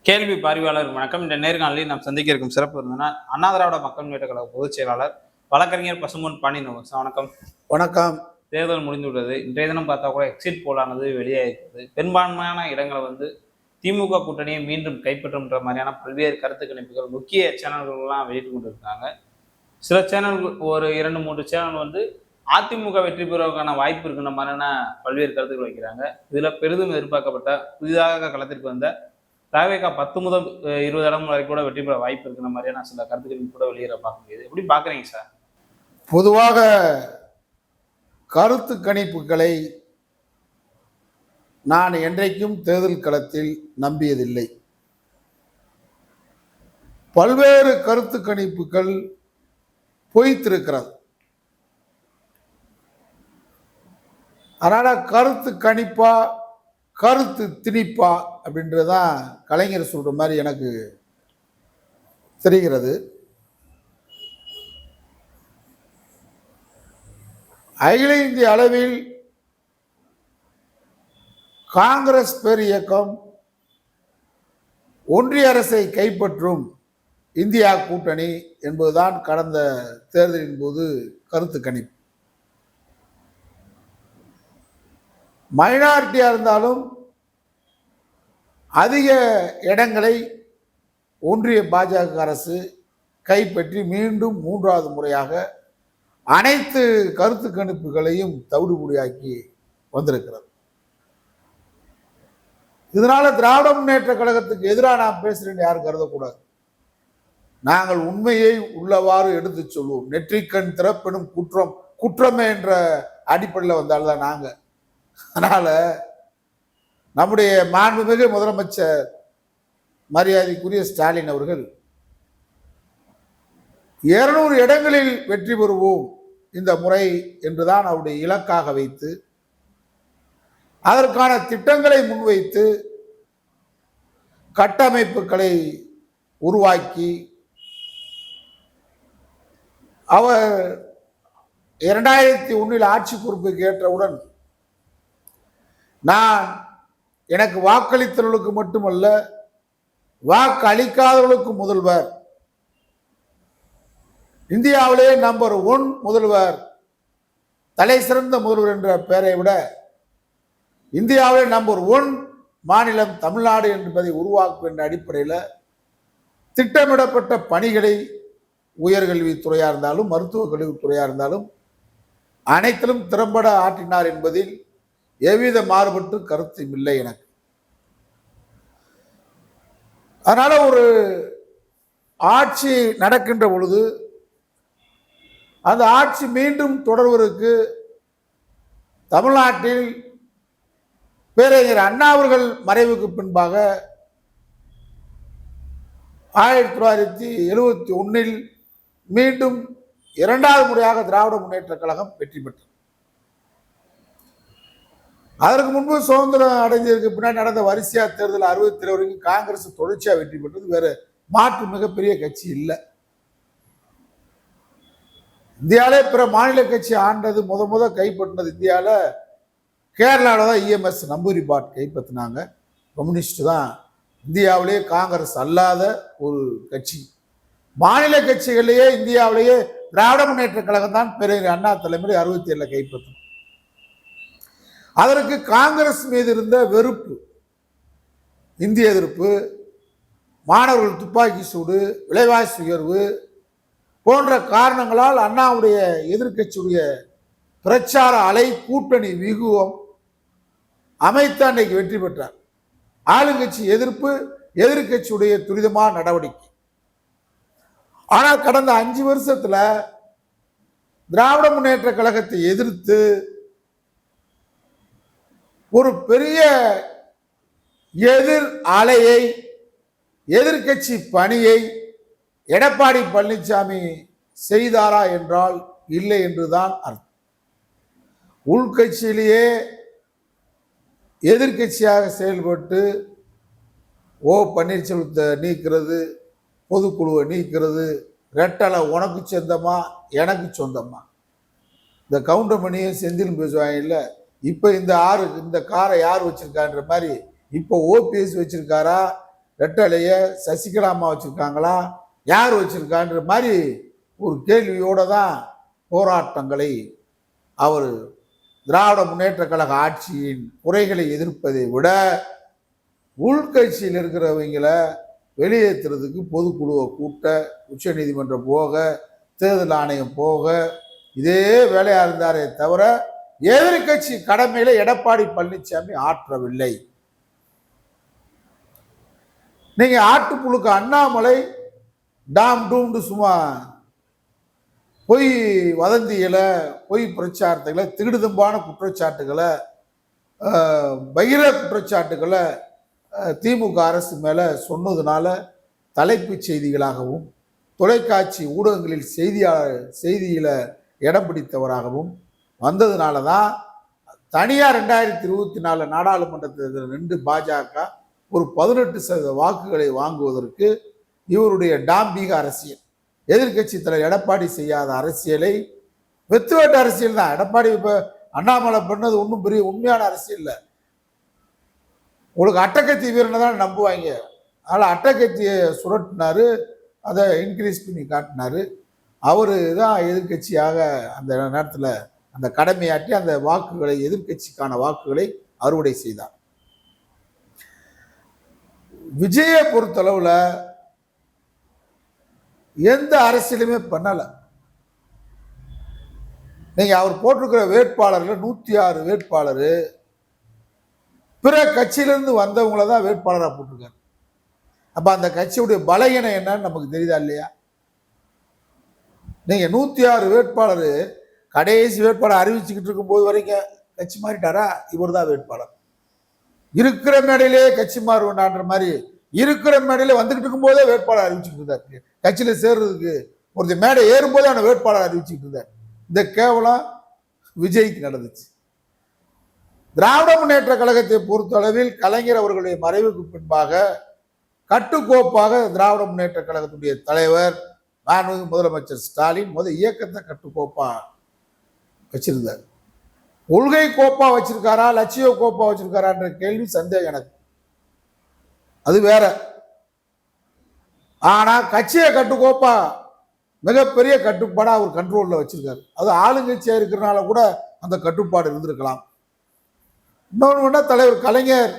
கேள்வி பார்வையாளர் வணக்கம். இந்த நேர்காணலில் நாம் சந்திக்க இருக்கும் சிறப்பு விருந்தினர் அண்ணா திராவிட மக்கள் முன்னேற்ற கழக பொதுச் செயலாளர் வழக்கறிஞர் பசும்பொன் பாண்டியன் சார். வணக்கம். வணக்கம். தேர்தல் முடிந்துவிட்டது. இன்றைய தினம் பார்த்தா கூட எக்ஸிட் போலானது வெளியாகிறது. பெரும்பான்மையான இடங்களை திமுக கூட்டணியை மீண்டும் கைப்பற்றும்ன்ற மாதிரியான பல்வேறு கருத்து கணிப்புகள் முக்கிய சேனல்கள்லாம் வெளியிட்டு கொண்டிருக்காங்க. சில சேனல்கள் ஒரு 2-3 சேனல் அதிமுக வெற்றி பெறுவதற்கான வாய்ப்பு இருக்குன்ற மாதிரியான பல்வேறு கருத்துக்கள் வைக்கிறாங்க. இதுல பெரிதும் எதிர்பார்க்கப்பட்ட புதிதாக களத்திற்கு வந்த தவேகா 10 முதல் 20 இடம் வரைக்கும் கூட வெற்றி பெற வாய்ப்பு இருக்கிற மாதிரியான சில கருத்துக்கள் கூட வெளியேற பார்க்க முடியுது. எப்படி பாக்குறீங்க சார்? பொதுவாக கருத்து கணிப்புகளை நான் என்றைக்கும் தேர்தல் களத்தில் நம்பியதில்லை. பல்வேறு கருத்து கணிப்புகள் பொய்த்திருக்கிறது. அதனால கருத்து கணிப்பா கருத்து திணிப்பா அப்படின்றதான் கலைஞர் சொல்ற மாதிரி எனக்கு தெரிகிறது. அகில இந்திய அளவில் காங்கிரஸ் பேர் இயக்கம் ஒன்றிய அரசை கைப்பற்றும் இந்தியா கூட்டணி என்பதுதான் கடந்த தேர்தலின் போது கருத்து கணிப்பு. மைனாரிட்டியா இருந்தாலும் அதிக இடங்களை ஒன்றிய பாஜக அரசு கைப்பற்றி மீண்டும் 3வது முறையாக அனைத்து கருத்து கணிப்புகளையும் தவிடுபொடியாக்கி வந்திருக்கிறது. இதனால திராவிட முன்னேற்ற கழகத்துக்கு எதிராக நான் பேசுறேன்னு யாரும் கருதக்கூடாது. நாங்கள் உண்மையை உள்ளவாறு எடுத்து சொல்லுவோம். நெற்றிக்கண் திறப்பெனும் குற்றம் குற்றமே என்ற அடிப்படையில் வந்தால்தான் நாங்க. அதனால நம்முடைய மாண்புமிகு முதலமைச்சர் மரியாதைக்குரிய ஸ்டாலின் அவர்கள் 200 இடங்களில் வெற்றி பெறுவோம் இந்த முறை என்றுதான் அவருடைய இலக்காக வைத்து அதற்கான திட்டங்களை முன்வைத்து கட்டமைப்புகளை உருவாக்கி அவர் 2001 ஆட்சி பொறுப்புக்கு ஏற்றவுடன் நான் எனக்கு வாக்களித்தவர்களுக்கு மட்டுமல்ல வாக்கு அளிக்காதவர்களுக்கு முதல்வர், இந்தியாவிலே நம்பர் 1 முதல்வர், தலை சிறந்த முதல்வர் என்ற பெயரை விட இந்தியாவிலே நம்பர் 1 மாநிலம் தமிழ்நாடு என்பதை உருவாக்கும் என்ற அடிப்படையில் திட்டமிடப்பட்ட பணிகளை உயர்கல்வித்துறையா இருந்தாலும் மருத்துவக் கல்வித்துறையா இருந்தாலும் அனைத்திலும் திறம்பட ஆற்றினார் என்பதில் எவ்வித மாறுபட்டு கருத்தும் இல்லை எனக்கு. அதனால ஒரு ஆட்சி நடக்கின்ற பொழுது அந்த ஆட்சி மீண்டும் தொடர்வதற்கு தமிழ்நாட்டில் பேரறிஞர் அண்ணா அவர்கள் மறைவுக்கு பின்பாக 1971 மீண்டும் 2வது முறையாக திராவிட முன்னேற்ற கழகம் வெற்றி பெற்றது. அதற்கு முன்பு சுதந்திரம் அடைஞ்சதுக்கு பின்னாடி நடந்த வரிசையா தேர்தல் 67 வரைக்கும் காங்கிரஸ் தொடர்ச்சியா வெற்றி பெற்றது. வேற மாற்று மிகப்பெரிய கட்சி இல்லை. இந்தியாவிலே பிற மாநில கட்சி ஆண்டது முத கைப்பற்றினது இந்தியாவில் கேரளாவில் தான் இஎம்எஸ் நம்பூரிபாட் கைப்பற்றினாங்க. கம்யூனிஸ்ட் தான் இந்தியாவிலேயே காங்கிரஸ் அல்லாத ஒரு கட்சி. மாநில கட்சிகளிலேயே இந்தியாவிலேயே திராவிட முன்னேற்ற கழகம் தான் பேரறிஞர் அண்ணா தலைமையில் 67 கைப்பற்றும். அதற்கு காங்கிரஸ் மீது இருந்த வெறுப்பு, இந்திய எதிர்ப்பு, மாணவர்கள் துப்பாக்கி சூடு, விலைவாசி உயர்வு போன்ற காரணங்களால் அண்ணாவுடைய எதிர்கட்சியுடைய பிரச்சார அலை கூட்டணி வியூகம் அமைத்து அன்னைக்கு வெற்றி பெற்றார். ஆளுங்கட்சி எதிர்ப்பு, எதிர்கட்சியுடைய துரிதமான நடவடிக்கை. ஆனால் கடந்த 5 வருஷத்துல திராவிட முன்னேற்ற கழகத்தை எதிர்த்து ஒரு பெரிய எதிர் அலையை, எதிர்கட்சி பணியை எடப்பாடி பழனிசாமி செய்தாரா என்றால் இல்லை என்றுதான் அர்த்தம். உள்கட்சியிலேயே எதிர்கட்சியாக செயல்பட்டு பன்னீர்செல்வத்தை நீக்கிறது, பொதுக்குழுவை நீக்கிறது, ரெட்டலை உனக்கு சொந்தமா எனக்கு சொந்தமா, இந்த கவுண்டமணியும் செந்திலும் பேசுவாங்க இல்லை. இப்போ இந்த காரை யார் வச்சிருக்கான்ற மாதிரி இப்போ ஓபிஎஸ் வச்சிருக்காரா ரெட்டலைய சசிகலா அம்மா வச்சிருக்காங்களா, யார் வச்சிருக்கான்ற மாதிரி ஒரு கேள்வியோட தான் போராட்டங்களை அவர் திராவிட முன்னேற்ற கழக ஆட்சியின் குறைகளை எதிர்ப்பதை விட உள்கட்சியில் இருக்கிறவங்களை வெளியேற்றுறதுக்கு பொதுக்குழுவை கூட்ட, உச்ச நீதிமன்றம் போக, தேர்தல் ஆணையம் போக, இதே வேலையா இருந்தாரே தவிர எதிர்கட்சி கடமையில எடப்பாடி பழனிசாமி ஆற்றவில்லை. நீங்க ஆட்டுப்புழுக்கு அண்ணாமலை டாம் டூம்னு சும்மா பொய் வதந்திகளை, பொய் பிரச்சாரத்துகளை, திடுதம்பான குற்றச்சாட்டுகளை, பகிர குற்றச்சாட்டுகளை திமுக அரசு மேல சொன்னதுனால தலைப்புச் செய்திகளாகவும் தொலைக்காட்சி ஊடகங்களில் செய்தியில இடம் பிடித்தவராகவும் வந்ததுனால தான் தனியார் 2024 நாடாளுமன்ற தேர்தல் நின்று பாஜக ஒரு 18% வாக்குகளை வாங்குவதற்கு இவருடைய டாம்பீக அரசியல், எதிர்கட்சி தலைவர் எடப்பாடி செய்யாத அரசியலை, வெத்துவேட்ட அரசியல் தான். எடப்பாடி இப்ப அண்ணாமலை பண்ணது ஒன்றும் பெரிய உண்மையான அரசியல் இல்லை. உங்களுக்கு அட்டக்கத்தி வீரனை தான் நம்புவாங்க. அதனால் அட்டக்கத்தியை சுரட்டினாரு, அதை இன்க்ரீஸ் பண்ணி காட்டினாரு. அவரு தான் எதிர்கட்சியாக அந்த நேரத்தில் அந்த கடமையாற்றி அந்த வாக்குகளை, எதிர்கட்சிக்கான வாக்குகளை அறுவடை செய்தார். விஜயை பொறுத்தளவுல எந்த அரசியலுமே பண்ணல. நீங்க அவர் போட்டிருக்கிற வேட்பாளர்கள் 106 வேட்பாளர் பிற கட்சியிலிருந்து வந்தவங்கள தான் வேட்பாளராக போட்டிருக்காரு. அப்ப அந்த கட்சியுடைய பலகீனம் என்னன்னு நமக்கு தெரியுதா இல்லையா? நீங்க 106 வேட்பாளர் கடைசி வேட்பாளர் அறிவிச்சுக்கிட்டு இருக்கும் போது வரைக்கும் கட்சி மாறிட்டாரா? இவர் தான் வேட்பாளர். இருக்கிற மேடையிலே கட்சி மாறுவன்ற மாதிரி இருக்கிற மேடையில வந்துகிட்டு இருக்கும் போதே வேட்பாளர் அறிவிச்சுக்கிட்டு இருந்தார். கட்சியில சேர்றதுக்கு ஒரு மேடை ஏறும் போதே அவனை வேட்பாளர் அறிவிச்சுக்கிட்டு இருந்தார். இந்த கேவலம் விஜய்க்கு நடந்துச்சு. திராவிட முன்னேற்ற கழகத்தை பொறுத்த அளவில் கலைஞர் அவர்களுடைய மறைவுக்கு பின்பாக கட்டுக்கோப்பாக திராவிட முன்னேற்ற கழகத்துடைய தலைவர் முதலமைச்சர் ஸ்டாலின் இயக்கத்தை கட்டுக்கோப்பா வச்சிருந்தார். கொள்கை கோப்பா வச்சிருக்காரா, லட்சிய கோப்பா வச்சிருக்காரான்ற கேள்வி சந்தேகம் எனக்கு. அது வேற. ஆனா கட்சியை கட்டுக்கோப்பா மிகப்பெரிய கட்டுப்பாடா அவர் கண்ட்ரோல்ல வச்சிருக்காரு. அது ஆளுங்கட்சியா இருக்கிறனால கூட அந்த கட்டுப்பாடு இருந்திருக்கலாம். இன்னொன்று தலைவர் கலைஞர்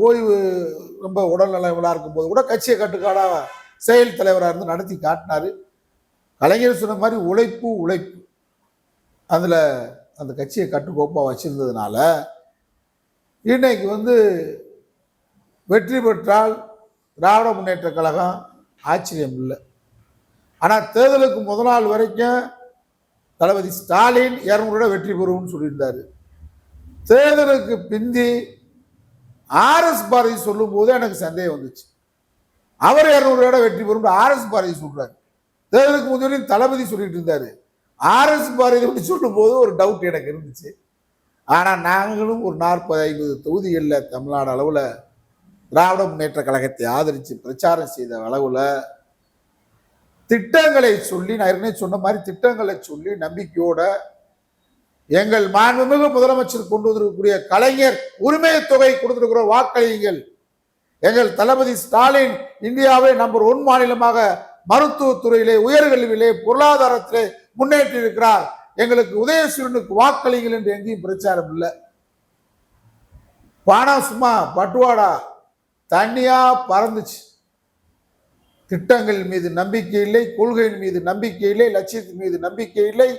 ஓய்வு ரொம்ப உடல்நலங்களா இருக்கும்போது கூட கட்சியை கட்டுக்காடா செயல் தலைவராக இருந்து நடத்தி காட்டினாரு. கலைஞர் சொன்ன மாதிரி உழைப்பு அதுல அந்த கட்சியை கட்டுக்கோப்பா வச்சிருந்ததுனால இன்னைக்கு வெற்றி பெற்றால் திராவிட முன்னேற்ற கழகம் ஆச்சரியம் இல்லை. ஆனால் தேர்தலுக்கு முதல் நாள் வரைக்கும் தளபதி ஸ்டாலின் 200 வெற்றி பெறும்னு சொல்லியிருந்தாரு. தேர்தலுக்கு பிந்தி ஆர்எஸ் பாரதி சொல்லும் போது எனக்கு சந்தேகம் வந்துச்சு. அவர் 200 வெற்றி பெறும் ஆர்எஸ் பாரதி சொல்றாரு. தேர்தலுக்கு முதலில் தளபதி சொல்லிட்டு இருந்தாரு. ஆர்எஸ் பாரதி சொல்லும் போது ஒரு டவுட் எனக்கு இருந்துச்சு. ஆனா நாங்களும் ஒரு 40-50 தொகுதிகளில் தமிழ்நாடு அளவுல திராவிட முன்னேற்ற கழகத்தை ஆதரித்து பிரச்சாரம் செய்த அளவுல திட்டங்களை சொல்லி, நான் ஏற்கனவே சொன்ன மாதிரி திட்டங்களை சொல்லி நம்பிக்கையோட எங்கள் மாண்புமிகு முதலமைச்சர் கொண்டு வந்திருக்கக்கூடிய கலைஞர் உரிமை தொகை கொடுத்திருக்கிற வாக்களியுங்கள். எங்கள் தளபதி ஸ்டாலின் இந்தியாவை நம்பர் 1 மாநிலமாக மருத்துவத்துறையிலே, உயர்கல்வியிலே, பொருளாதாரத்திலே முன்னேற்றி இருக்கிறார். எங்களுக்கு உதயசூரனுக்கு வாக்களிங்கள் என்று எங்கேயும் பிரச்சாரம் இல்லை. பணம் சும்மா பட்டுவாடா தண்ணியா பறந்துச்சு. திட்டங்கள் மீது நம்பிக்கை இல்லை, கொள்கையின் மீது நம்பிக்கை இல்லை, லட்சியத்தின் மீது நம்பிக்கை இல்லை.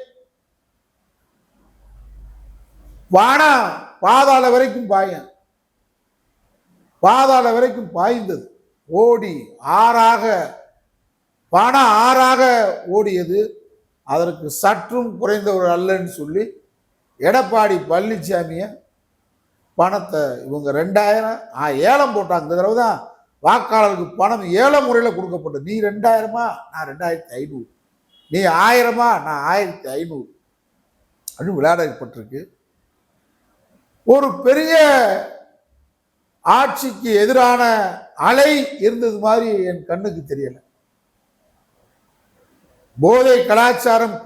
வானம் பாதாள வரைக்கும் பாதாள வரைக்கும் பாய்ந்தது. ஓடி பணம் ஆறாக ஓடியது. அதற்கு சற்றும் குறைந்தவர் அல்லன்னு சொல்லி எடப்பாடி பழனிசாமிய பணத்தை இவங்க 2000 ஏலம் போட்டாங்க. இந்த தடவை தான் வாக்காளருக்கு பணம் ஏல முறையில் கொடுக்கப்பட்டது. நீ 2000 நான் 2500, நீ 1000 நான் 1500 அப்படின்னு விளையாடப்பட்டிருக்கு. ஒரு பெரிய ஆட்சிக்கு எதிரான அலை இருந்தது மாதிரி என் கண்ணுக்கு தெரியல. போதை கலாச்சாரம்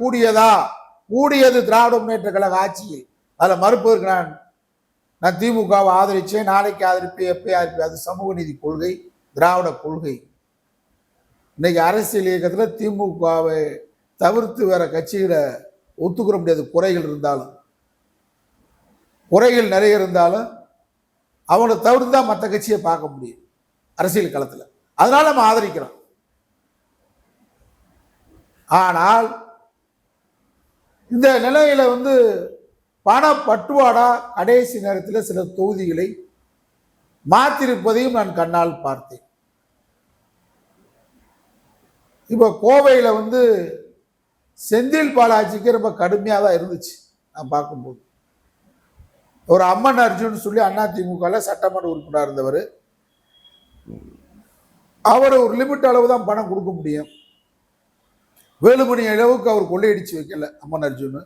கூடியது திராவிட முன்னேற்ற கழக ஆட்சியில். அதில் மறுப்பதற்கு நான் நான் திமுகவை ஆதரிச்சேன், நாளைக்கு ஆதரிப்பேன், எப்போ ஆதரிப்பேன். அது சமூக நீதி கொள்கை, திராவிட கொள்கை. இன்னைக்கு அரசியல் இயக்கத்தில் திமுகவை தவிர்த்து வேற கட்சிகளை ஒத்துக்கிற முடியாது. குறைகள் இருந்தாலும், குறைகள் நிறைய இருந்தாலும் அவனை தவிர்த்து தான் மற்ற கட்சியை பார்க்க முடியும் அரசியல் களத்தில். அதனால நம்ம ஆதரிக்கிறோம். ஆனால் இந்த நிலையில பண பட்டுவாடா கடைசி நேரத்தில் சில தொகுதிகளை மாற்றிருப்பதையும் நான் கண்ணால் பார்த்தேன். இப்போ கோவையில் செந்தில் பாலாஜிக்கு ரொம்ப கடுமையாக தான் இருந்துச்சு. நான் பார்க்கும்போது ஒரு அம்மன் அர்ஜுன் சொல்லி அதிமுக சட்டமன்ற உறுப்பினர் இருந்தவர். அவர் ஒரு லிமிட் அளவு தான் பணம் கொடுக்க முடியும். வேலுமணி அளவுக்கு அவர் கொள்ளையடிச்சு வைக்கல அம்மன் அர்ஜுன்.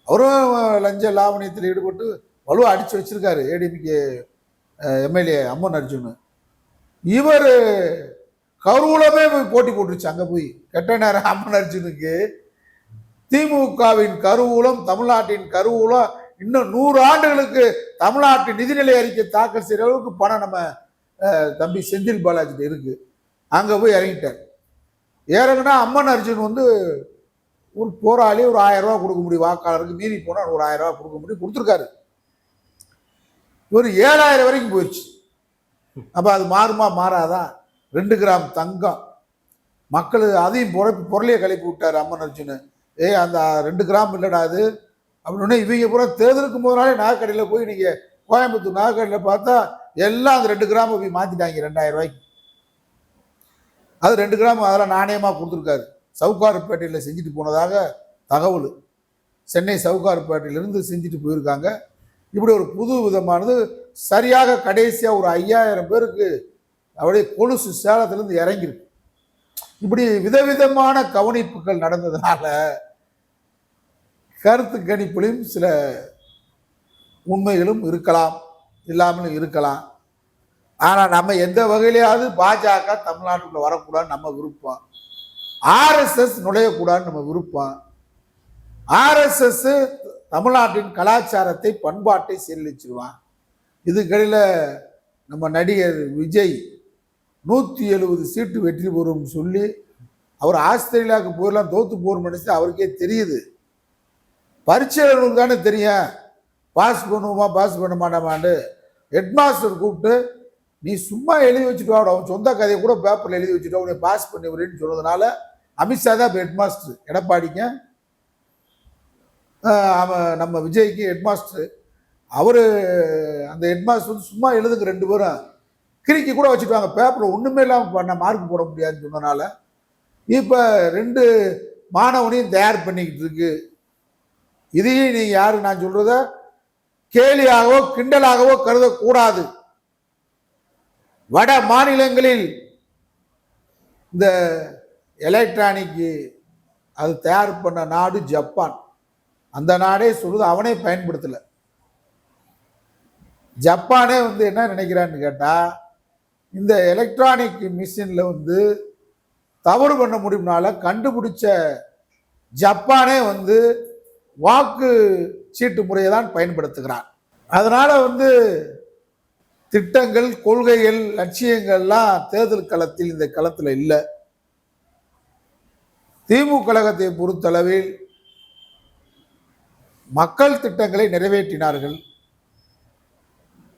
அவரும் லஞ்ச லாவணியத்தில் ஈடுபட்டு வலுவாக அடிச்சு வச்சிருக்காரு ஏடிஎம்கே எம்எல்ஏ அம்மன் அர்ஜுன். இவர் கருவூலமே போய் போட்டி போட்டுருச்சு. அங்கே போய் கெட்ட நேரம் அம்மன் அர்ஜுனுக்கு திமுகவின் கருவூலம், தமிழ்நாட்டின் கருவூலம் இன்னும் 100 ஆண்டுகளுக்கு தமிழ்நாட்டின் நிதிநிலை அறிக்கை தாக்கல் செய்கிற அளவுக்கு பணம் நம்ம தம்பி செந்தில் பாலாஜிட்ட இருக்கு. அங்கே போய் இறங்கிட்டார். இறங்குனா அம்மன் அர்ஜுன் ஒரு போராளி, ஒரு 1000 ரூபா கொடுக்க முடியும் வாக்காளருக்கு, மீறி போனால் ஒரு 1000 ரூபா கொடுக்க முடியும், கொடுத்துருக்காரு. ஒரு 7000 வரைக்கும் போயிடுச்சு. அப்போ அது மாறுமா மாறாதா? 2 கிராம் தங்கம் மக்கள் அதையும் பொருளையே கிளப்பி விட்டார் அம்மன் அர்ஜுன். அந்த 2 கிராம் இல்லைடா அது அப்படின்னு. இவங்க பூரா தேர்தலுக்கு முதல் நகைக்கடையில் போய் நீங்கள் கோயம்புத்தூர் நகைக்கடையில் பார்த்தா எல்லாம் அந்த 2 கிராம் போய் மாற்றிட்டாங்க 2000 ரூபாய்க்கு. அது 2 கிராம் அதெல்லாம் நாணயமாக கொடுத்துருக்காரு. சவுகார்பேட்டையில் செஞ்சுட்டு போனதாக தகவல். சென்னை சவுகார்பேட்டையிலிருந்து செஞ்சுட்டு போயிருக்காங்க. இப்படி ஒரு புது விதமானது சரியாக கடைசியாக ஒரு 5000 பேருக்கு அப்படியே கொலுசு சேலத்திலேருந்து இறங்கியிருக்கு. இப்படி விதவிதமான கவனிப்புகள் நடந்ததுனால கருத்து கணிப்பிலும் சில உண்மைகளும் இருக்கலாம், இல்லாமலும் இருக்கலாம். ஆனால் நம்ம எந்த வகையிலேயாவது பாஜக தமிழ்நாட்டுக்குள்ள வரக்கூடாதுன்னு நம்ம விருப்பம். ஆர்எஸ்எஸ் நுழையக்கூடாதுன்னு நம்ம விருப்பம். ஆர்எஸ்எஸ் தமிழ்நாட்டின் கலாச்சாரத்தை, பண்பாட்டை சீரழிச்சிருவான். இதுக்கிடையில் நம்ம நடிகர் விஜய் 170 சீட்டு வெற்றி பெறும் சொல்லி அவர் ஆஸ்திரேலியாவுக்கு போயிடலாம், தோத்து போர் மனுஷன் அவருக்கே தெரியுது. பரீட்சைகளுக்கு தானே தெரியும் பாஸ் பண்ணுவோமா பாஸ் பண்ண மாட்டோமான்னு. ஹெட்மாஸ்டர் கூப்பிட்டு நீ சும்மா எழுதி வச்சுட்டு வா, அவன் சொந்த கதையை கூட பேப்பரில் எழுதி வச்சுட்டு உன்னை பாஸ் பண்ணி விடுன்னு சொன்னதுனால அமித்ஷா தான் இப்போ ஹெட்மாஸ்டர். எடப்பாடிக்கு அவன் நம்ம விஜய்க்கு ஹெட்மாஸ்டர். அவர் அந்த ஹெட்மாஸ்டர் சும்மா எழுதுங்க 2 பேரும் கிறுக்கி கூட வச்சுட்டுவாங்க, பேப்பரில் ஒன்றுமே இல்லாமல் பண்ண மார்க் போட முடியாதுன்னு சொன்னனால இப்போ 2 மாணவனையும் தயார் பண்ணிக்கிட்டு இருக்கு. இதையும் நீங்கள் யாரு நான் சொல்றத கேலியாகவோ கிண்டலாகவோ கருதக்கூடாது. வட மாநிலங்களில் இந்த எலக்ட்ரானிக் அது தயார் பண்ண நாடு ஜப்பான். அந்த நாடே சொல்லுது அவனே பயன்படுத்தல. ஜப்பானே என்ன நினைக்கிறான்னு கேட்டா, இந்த எலக்ட்ரானிக் மிஷின்ல தவறு பண்ண முடியும்னால கண்டுபிடிச்ச ஜப்பானே வாக்கு சீட்டு முறையை தான் பயன்படுத்துகிறான். அதனால திட்டங்கள், கொள்கைகள், லட்சியங்கள்லாம் தேர்தல் களத்தில் இந்த களத்தில் இல்லை. திமுக கழகத்தை பொறுத்தளவில் மக்கள் திட்டங்களை நிறைவேற்றினார்கள்.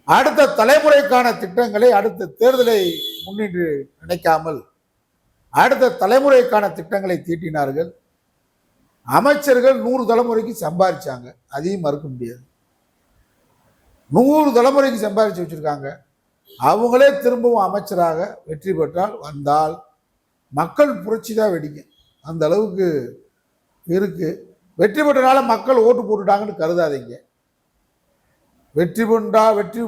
அடுத்த தலைமுறைக்கான திட்டங்களை அடுத்த தேர்தலை முன்னிட்டு நினைக்காமல் அடுத்த தலைமுறைக்கான திட்டங்களை தீட்டினார்கள். அமைச்சர்கள் 100 தலைமுறைக்கு சம்பாதிச்சாங்க, அதையும் மறுக்க முடியாது. 100 தலைமுறைக்கு சம்பாதிச்சு வச்சிருக்காங்க. அவங்களே திரும்பவும் அமைச்சராக வெற்றி பெற்றால் வந்தால் மக்கள் புரட்சி தான் வெடிக்கும். அந்த அளவுக்கு இருக்கு. வெற்றி பெற்றனால மக்கள் ஓட்டு போட்டுட்டாங்கன்னு கருதாதீங்க. வெற்றி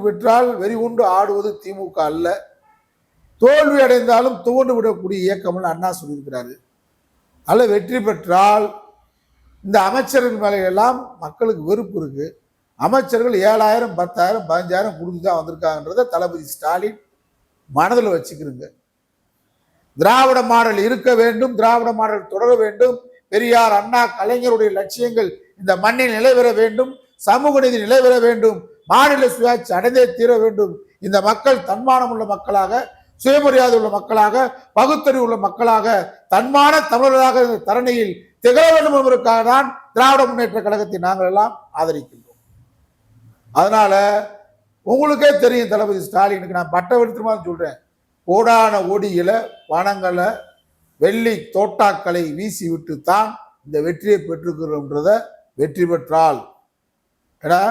பெற்றால் வெறி கொண்டு ஆடுவது திமுக அல்ல. தோல்வி அடைந்தாலும் துவண்டு விடக்கூடிய இயக்கம்னு அண்ணா சொல்லியிருக்கிறாரு. அல்ல வெற்றி பெற்றால் இந்த அமைச்சர்கள் மேலே எல்லாம் மக்களுக்கு வெறுப்பு இருக்கு. அமைச்சர்கள் 7000 10,000 15,000 கொடுத்து தான் வந்திருக்காங்கன்றத தளபதி ஸ்டாலின் மனதில் வச்சுக்கிறீங்க. திராவிட மாடல் இருக்க வேண்டும், திராவிட மாடல் தொடர வேண்டும். பெரியார், அண்ணா, கலைஞருடைய லட்சியங்கள் இந்த மண்ணில் நிலைபெற வேண்டும். சமூக நீதி நிலைபெற வேண்டும். மாநில சுயாட்சி அடைந்தே தீர வேண்டும். இந்த மக்கள் தன்மானம் உள்ள மக்களாக, சுயமரியாதை உள்ள மக்களாக, பகுத்தறிவு உள்ள மக்களாக, தன்மான தமிழர்களாக இந்த தரணியில் திகழ வேண்டும் என்பதற்காக தான் திராவிட முன்னேற்ற கழகத்தை நாங்கள் எல்லாம் ஆதரிக்கின்றோம். அதனால உங்களுக்கே தெரியும், தளபதி ஸ்டாலினுக்கு நான் பட்ட விருத்தமா சொல்றேன், கோடான ஓடியில பணங்களை வெள்ளி தோட்டாக்களை வீசி விட்டு தான் இந்த வெற்றியை பெற்றிருக்கிறோம்ன்றத வெற்றி பெற்றால், ஏன்னா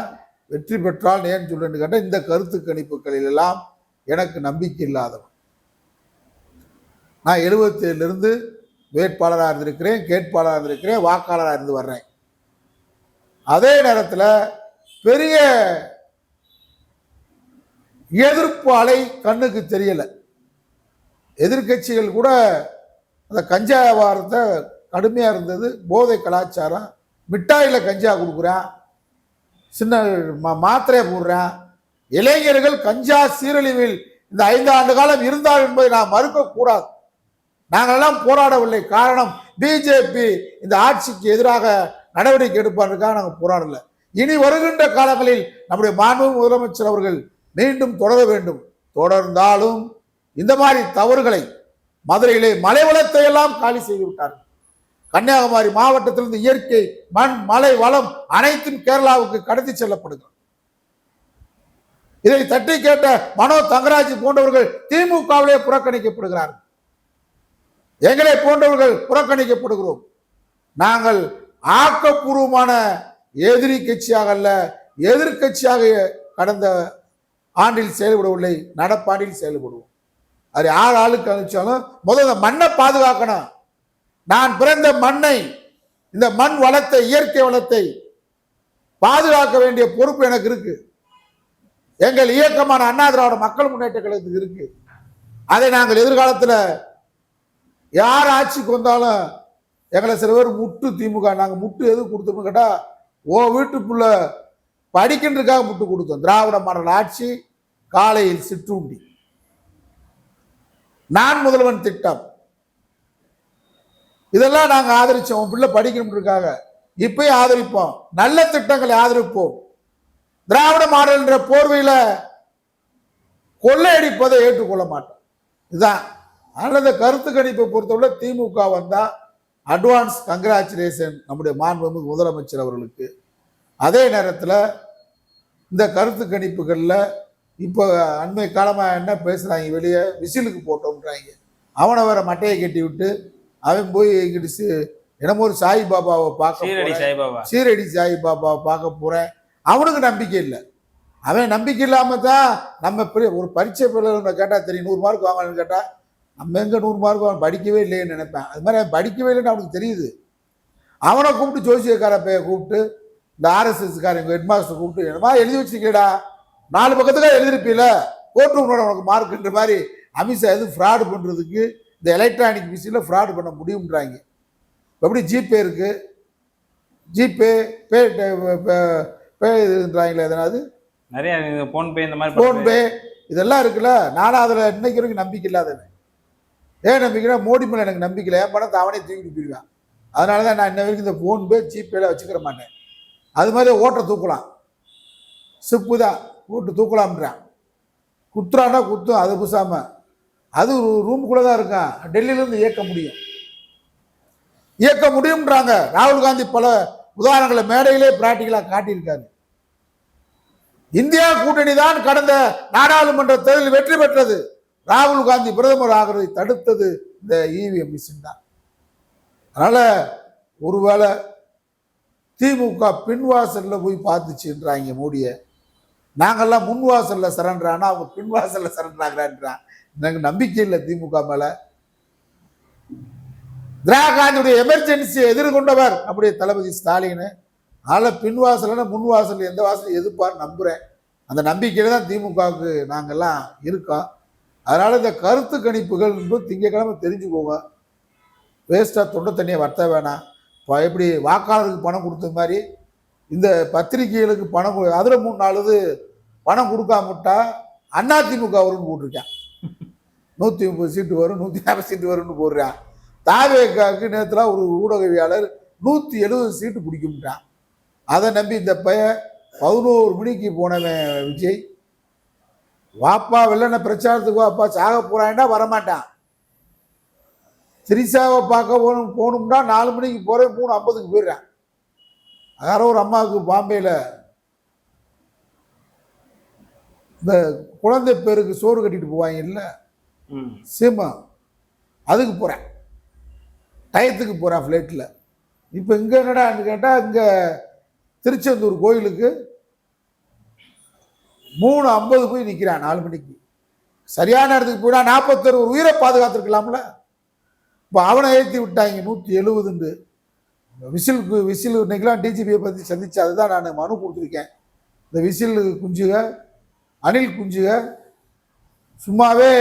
வெற்றி பெற்றால் ஏன்னு சொல்றேன்னு கேட்டால் இந்த கருத்து கணிப்புகளில் எல்லாம் எனக்கு நம்பிக்கை இல்லாதவன். நான் 77 வேட்பாளராக இருந்திருக்கிறேன், கேட்பாளராக இருந்திருக்கிறேன், வாக்காளராக இருந்து வர்றேன். அதே நேரத்தில் பெரிய எதிர்ப்பு அலை கண்ணுக்கு தெரியல. எதிர்கட்சிகள் கூட அந்த கஞ்சா வியாபாரத்தை கடுமையா இருந்தது. போதை கலாச்சாரம், மிட்டாயில கஞ்சா கொடுக்குறான், சின்ன மாத்திரையை போடுறான். இளைஞர்கள் கஞ்சா சீரழிவில் இந்த 5 ஆண்டு காலம் இருந்தார் என்பதை நாம் மறுக்க கூடாது. நாங்கள் எல்லாம் போராடவில்லை. காரணம், பிஜேபி இந்த ஆட்சிக்கு எதிராக நடவடிக்கை எடுப்பாருக்காக நாங்கள் போராடல. இனி வருகின்ற காலங்களில் நம்முடைய மாண்பு முதலமைச்சர் அவர்கள் மீண்டும் தொடர வேண்டும். தொடர்ந்தாலும் இந்த மாதிரி தவறுகளை, மதுரையிலே மலை வளத்தை எல்லாம் காலி செய்து விட்டார்கள். கன்னியாகுமரி மாவட்டத்திலிருந்து இயற்கை மண், மலை வளம் அனைத்தும் கேரளாவுக்கு கடத்தி செல்லப்படுகிறது. இதை தட்டி கேட்ட மனோ தங்கராஜ் போன்றவர்கள் திமுகவிலே புறக்கணிக்கப்படுகிறார்கள். எங்களை போன்றவர்கள் புறக்கணிக்கப்படுகிறோம். நாங்கள் ஆக்கப்பூர்வமான எதிரி கட்சியாக அல்ல, எதிர்கட்சியாக கடந்த ஆண்டில் செயல்படவில்லை, நடப்பாண்டில் செயல்படுவோம். அது 6 ஆளுக்கு அனுப்பிச்சாலும் முதல்ல மண்ணை பாதுகாக்கணும். நான் பிறந்த மண்ணை, இந்த மண் வளத்தை, இயற்கை வளத்தை பாதுகாக்க வேண்டிய பொறுப்பு எனக்கு இருக்கு. எங்கள் இயக்கமான அண்ணா திராவிட மக்கள் முன்னேற்ற கழகத்துக்கு இருக்கு. அதை நாங்கள் எதிர்காலத்தில் யார் ஆட்சிக்கு வந்தாலும் எங்களை சில பேர் முட்டு திமுக, நாங்கள் முட்டு எது கொடுத்தோம்னு கேட்டா, ஓ வீட்டுக்குள்ள படிக்கின்றதுக்காக முட்டு கொடுத்தோம். திராவிட மாடல் ஆட்சி, காலையில் சிற்றுண்டி, நான் முதல்வன் திட்டம், இதெல்லாம் நாங்கள் ஆதரிச்சோம். பிள்ளை படிக்கணுன்றதுக்காக இப்பயும் ஆதரிப்போம். நல்ல திட்டங்களை ஆதரிப்போம். திராவிட மாடல் என்ற போர்வையில கொள்ளையடிப்பதை ஏற்றுக்கொள்ள மாட்டோம். இதுதான். அதனால இந்த கருத்து கணிப்பை பொறுத்தவரை திமுக வந்தா அட்வான்ஸ் கங்க்ராச்சுலேஷன் நம்முடைய மாண்புமிகு முதலமைச்சர் அவர்களுக்கு. அதே நேரத்தில் இந்த கருத்து கணிப்புகளில் இப்போ அண்மை காலமாக என்ன பேசுகிறாங்க, வெளியே விசிலுக்கு போட்டோம்ன்றாங்க. அவனை வேற மட்டையை கட்டி விட்டு அவன் போய் இங்கிட்டு என்னமோ ஒரு சாய்பாபாவை பார்க்க, சீரடி சாய்பாபாவை பார்க்க போகிறேன். அவனுக்கு நம்பிக்கை இல்லை. அவன் நம்பிக்கை இல்லாமல் தான் நம்ம ஒரு பரீட்சை பிள்ளைகளை கேட்டால் தெரியும், 100 மார்க் வாங்கலான்னு கேட்டால் நம்ம எங்கே 100 மார்க் அவன் படிக்கவே இல்லைன்னு நினைப்பேன். அது மாதிரி அவன் படிக்கவே இல்லைன்னு அவனுக்கு தெரியுது. அவனை கூப்பிட்டு ஜோசியக்கார பைய கூப்பிட்டு, இந்த ஆர்எஸ்எஸ்காரங்க ஹெட் மாஸ்டர் கூப்பிட்டு, என்னமா எழுதி வச்சுக்கடா, 4 பக்கத்துக்காக எழுதிருப்பீல, கோர்ட் ரூமோட உனக்கு மார்க்குன்ற மாதிரி அமித்ஷா எதுவும் ஃப்ராடு பண்ணுறதுக்கு இந்த எலக்ட்ரானிக் மிஷினில் ஃப்ராடு பண்ண முடியும்ன்றாங்க. எப்படி ஜிபே இருக்கு, ஜிபே பேன்றாங்களே, எதனாவது நிறைய ஃபோன்பே, இந்த மாதிரி ஃபோன்பே இதெல்லாம் இருக்குல்ல. நானும் அதில் இன்னைக்கு வரைக்கும் நம்பிக்கை இல்லாதவன். ஏன் நம்பிக்கைனா, மோடி மேலே எனக்கு நம்பிக்கை இல்லை. என் பணத்தை அவனே தூக்கிட்டு போயிடுவான். அதனால தான் நான் இன்ன வரைக்கும் இந்த ஃபோன்பே ஜிபேல வச்சுக்கிற மாட்டேன். அது மாதிரி ஓட்டை தூக்கலாம், சிப்பு தான் போட்டு தூக்கலாம்ன்றான். குத்துறான்னா குத்தும், அது புசாம அது ரூமுக்குள்ளே தான் இருக்கான். டெல்லியிலேருந்து இயக்க முடியும்ன்றாங்க. ராகுல் காந்தி பல உதாரணங்களை மேடையிலே பிராக்டிக்கலாக காட்டியிருக்காரு. இந்தியா கூட்டணி தான் கடந்த நாடாளுமன்ற தேர்தலில் வெற்றி பெற்றது. ராகுல் காந்தி பிரதமர் ஆகிறதை தடுத்தது இந்த இவிஎம் மிஷின் தான். அதனால ஒருவேளை திமுக பின்வாசல்ல போய் பார்த்துச்சுன்றாங்க மோடியை. நாங்கள்லாம் முன்வாசல்ல சரண்டானா, அவங்க பின்வாசல்ல சரண்டாங்கிறான்றான். எனக்கு நம்பிக்கை இல்லை திமுக மேல. திராகாந்தியுடைய எமர்ஜென்சியை எதிர்கொண்டவர் நம்முடைய தளபதி ஸ்டாலின். அதனால பின்வாசல் முன்வாசல் எந்த வாசல் எதிர்ப்பார் நம்புறேன். அந்த நம்பிக்கையில தான் திமுகவுக்கு நாங்கெல்லாம் இருக்கோம். அதனால இந்த கருத்து கணிப்புகள் திங்கக்கிழமை தெரிஞ்சுக்கோங்க. வேஸ்டா தொண்டை தண்ணியை வர்த்த வேணாம். எப்படி வாக்காளருக்கு பணம் கொடுத்த மாதிரி இந்த பத்திரிகைகளுக்கு பணம், அதுல 3-4 பணம் கொடுக்காமட்டா அதிமுக வரும்னு போட்டிருக்கேன். 130 சீட்டு வரும், 150 சீட்டு வரும்னு போடுறான். தாவேக்காவுக்கு நேரத்தில் ஒரு ஊடகவியாளர் 170 சீட்டு பிடிக்கும்ட்டான். அதை நம்பி இந்த பையன் 11 மணிக்கு போனவன் விஜய், வாப்பா வெள்ளன பிரச்சாரத்துக்கு வாப்பா, சாக போறான்டா வரமாட்டான். திரிசாவை பார்க்க போகணும்னா 4 மணிக்கு போறேன், 3:50க்கு போயிடுறேன். யாரோ ஒரு அம்மாவுக்கு பாம்பேல இந்த குழந்தை பேருக்கு சோறு கட்டிட்டு போவாங்க இல்லை சீமா, அதுக்கு போகிறேன், டயத்துக்கு போகிறேன் ஃப்ளைட்டில். இப்போ இங்கே என்னடான்னு கேட்டால், இங்கே திருச்செந்தூர் கோயிலுக்கு 3:50 போய் நிற்கிறான் 4 மணிக்கு. சரியான இடத்துக்கு போயிடா 41 உயிரை பாதுகாத்துருக்கலாம்ல. இப்போ அவனை ஏற்றி விட்டாங்க 170. விசில் இன்னைக்கெல்லாம் டிஜிபியை பற்றி சந்திச்சு அதுதான் நான் மனு கொடுத்துருக்கேன். இந்த விசில் குஞ்சுக, அணில் குஞ்சுக சும்மாவே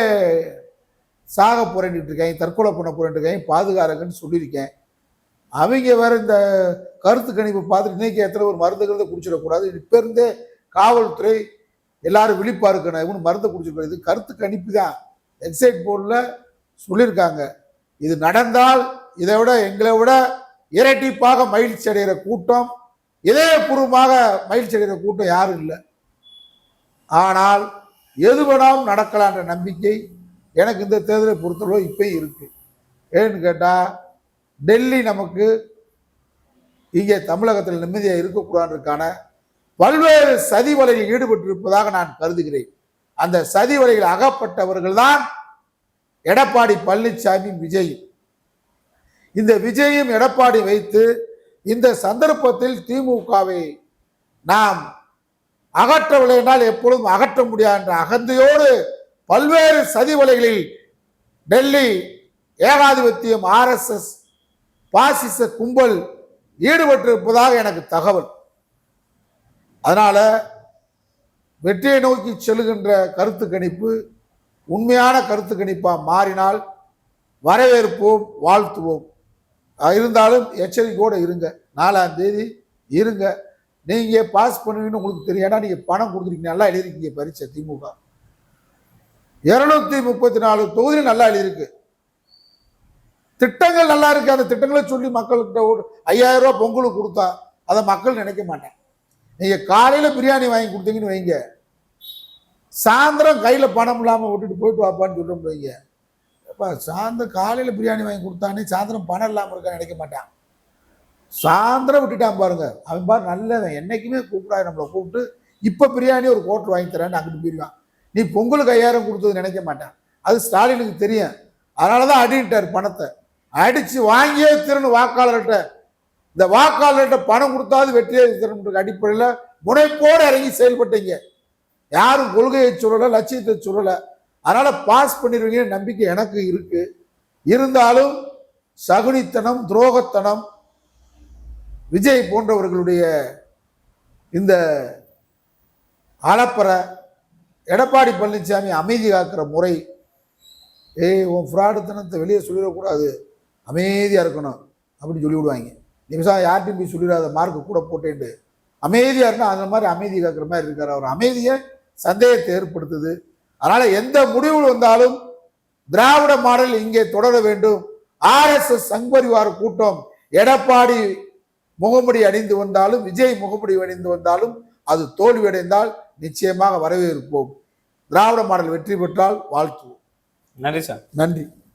சாக போறேன்ட்டு இருக்காங்க, தற்கொலை பண்ண போறேன்ட்டு இருக்காங்க, பாதுகாரங்கன்னு சொல்லியிருக்கேன். அவங்க வேற இந்த கருத்து கணிப்பு பார்த்துட்டு இன்னைக்கு எத்தனை ஒரு மருந்துகிறத குடிச்சிடக்கூடாது, இப்போ இருந்தே காவல்துறை எல்லாரும் விழிப்பா இருக்கணும், இவனு மருந்து குடிச்சிருக்கணும். இது கருத்து கணிப்பு தான், எக்ஸைட் போர்டில் சொல்லியிருக்காங்க. இது நடந்தால் இதை விட எங்களை விட இரட்டிப்பாக மகிழ்ச்சி அடைகிற கூட்டம், இதயபூர்வமாக மகிழ்ச்சி அடைகிற கூட்டம் யாரும் இல்லை. ஆனால் எது வேணாலும் நடக்கலான்ற நம்பிக்கை எனக்கு இந்த தேர்தலை பொறுத்தளவு இப்பயும் இருக்கு. ஏன்னு கேட்டால், டெல்லி நமக்கு இங்கே தமிழகத்தில் நிம்மதியாக இருக்கக்கூடாதுக்கான பல்வேறு சதி வலையில் ஈடுபட்டிருப்பதாக நான் கருதுகிறேன். அந்த சதி வலையில் அகப்பட்டவர்கள் தான் எடப்பாடி பழனிசாமி, விஜய். இந்த விஜயும் எடப்பாடி வைத்து இந்த சந்தர்ப்பத்தில் திமுகவை நாம் அகற்றவில்லை என்றால் எப்பொழுதும் அகற்ற முடியாது என்ற அகந்தையோடு பல்வேறு சதி வலைகளில் டெல்லி ஏகாதிபத்தியம், RSS பாசிச கும்பல் ஈடுபட்டிருப்பதாக எனக்கு தகவல். அதனால வெற்றியை நோக்கி செல்லுகின்ற கருத்து கணிப்பு உண்மையான கருத்து கணிப்பா மாறினால் வரவேற்போம், வாழ்த்துவோம். இருந்தாலும் எச்சரிக்கையோடு இருங்க. 4ஆம் தேதி இருங்க. நீங்க பாஸ் பண்ணுவீங்கன்னு உங்களுக்கு தெரியும். ஏன்னா நீங்க பணம் கொடுத்துருக்கீங்க, நல்லா எழுதிருக்கீங்க பரீட்சை. திமுக 234 தொகுதியில் நல்லா எழுதியிருக்கு, திட்டங்கள் நல்லா இருக்கு. அந்த திட்டங்களை சொல்லி மக்கள்கிட்ட 5000 ரூபாய் பொங்கலுக்கு கொடுத்தா அதை மக்கள் நினைக்க மாட்டேன். நீங்க காலையில பிரியாணி வாங்கி கொடுத்தீங்கன்னு வைங்க, சாயந்தரம் கையில பணம் இல்லாம விட்டுட்டு போயிட்டு வாப்பான்னு சொல்லிட்டு வைங்க. சாயந்தரம் காலையில பிரியாணி வாங்கி கொடுத்தானே சாயந்தரம் பணம் இல்லாம இருக்கான்னு நினைக்க மாட்டான். சாயந்தரம் விட்டுட்டான் பாருங்க, அவன் பாரு நல்லவன், என்னைக்குமே கூப்பிடாது நம்மளை கூப்பிட்டு இப்ப பிரியாணி ஒரு கோட்டர் வாங்கி தரேன்னு அங்கிட்டு போயிருவான். நீ பொங்கலுக்கு 5000 கொடுத்தது நினைக்க மாட்டான். அது ஸ்டாலினுக்கு தெரியும். அதனாலதான் அடிட்டார் பணத்தை. அடிச்சு வாங்கியே திறன் வாக்காளர்கிட்ட, இந்த வாக்காளர்கிட்ட பணம் கொடுத்தாது வெற்றியே திறன் அடிப்படையில் முனைப்போடு இறங்கி செயல்பட்டீங்க. யாரும் கொள்கையை சொல்லலை, லட்சியத்தை சொல்லலை. அதனால பாஸ் பண்ணிடுவீங்க நம்பிக்கை எனக்கு இருக்கு. இருந்தாலும் சகுனித்தனம், துரோகத்தனம், விஜய் போன்றவர்களுடைய இந்த அளப்பற, எடப்பாடி பழனிசாமி அமைதி காக்கிற முறை, உன் ஃப்ராடுத்தனத்தை வெளியே சொல்லிடக்கூடாது, அமைதியாக இருக்கணும் அப்படின்னு சொல்லி விடுவாங்க. நிமிஷம் யார்ட்டையும் போய் சொல்லிடாத, மார்க்கு கூட போட்டேன்ட்டு அமைதியாக இருந்தால் அந்த மாதிரி அமைதி காக்கிற மாதிரி இருக்கார். அவர் அமைதியை சந்தேகத்தை ஏற்படுத்துது. அதனால எந்த முடிவு வந்தாலும் திராவிட மாடல் இங்கே தொடர வேண்டும். RSS சங்பரிவார கூட்டம் எடப்பாடி முகமுடி அணிந்து வந்தாலும், விஜய் முகமுடி அணிந்து வந்தாலும் அது தோல்வியடைந்தால் நிச்சயமாக வரவேற்போம். திராவிட மாடல் வெற்றி பெற்றால் வாழ்த்துவோம். நன்றி சார். நன்றி.